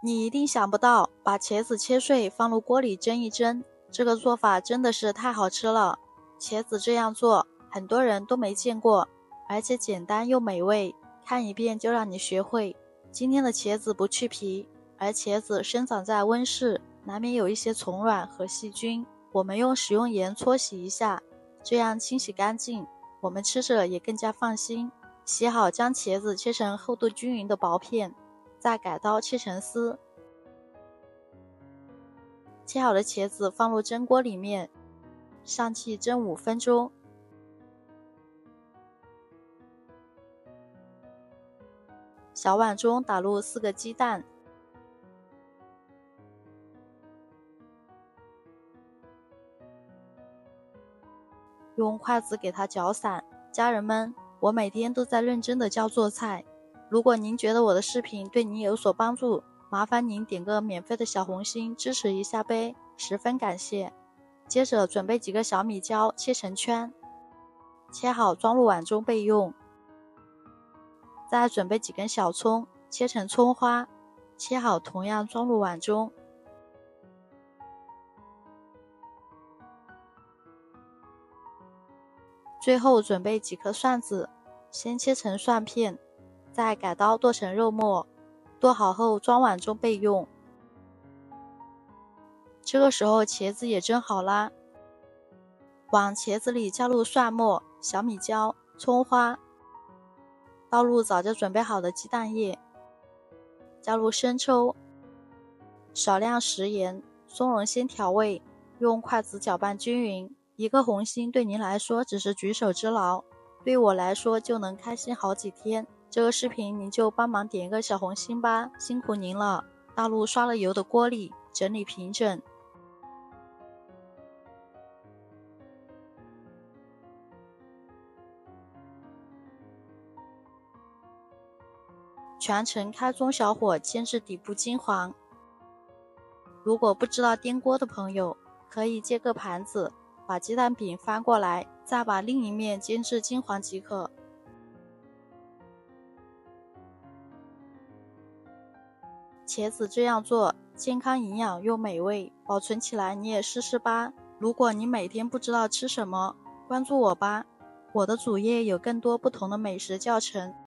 你一定想不到，把茄子切碎放入锅里蒸一蒸，这个做法真的是太好吃了。茄子这样做，很多人都没见过，而且简单又美味，看一遍就让你学会。今天的茄子不去皮，而茄子生长在温室，难免有一些虫卵和细菌，我们用食用盐搓洗一下，这样清洗干净，我们吃着也更加放心。洗好，将茄子切成厚度均匀的薄片，再改刀切成丝。切好的茄子放入蒸锅里面，上气蒸5分钟。小碗中打入4个鸡蛋，用筷子给它搅散。家人们，我每天都在认真的教做菜，如果您觉得我的视频对您有所帮助，麻烦您点个免费的小红心支持一下呗，十分感谢。接着准备几个小米椒切成圈，切好装入碗中备用。再准备几根小葱，切成葱花，切好同样装入碗中。最后准备几颗蒜子，先切成蒜片，再改刀剁成肉末，剁好后装碗中备用。这个时候茄子也蒸好啦，往茄子里加入蒜末、小米椒、葱花，倒入早就准备好的鸡蛋液，加入生抽，少量食盐，松茸鲜调味，用筷子搅拌均匀。一个红心对您来说只是举手之劳，对我来说就能开心好几天。这个视频您就帮忙点一个小红心吧，辛苦您了。倒入刷了油的锅里，整理平整。全程开中小火煎至底部金黄。如果不知道颠锅的朋友，可以借个盘子，把鸡蛋饼翻过来，再把另一面煎至金黄即可。茄子这样做，健康营养又美味，保存起来你也试试吧。如果你每天不知道吃什么，关注我吧，我的主页有更多不同的美食教程。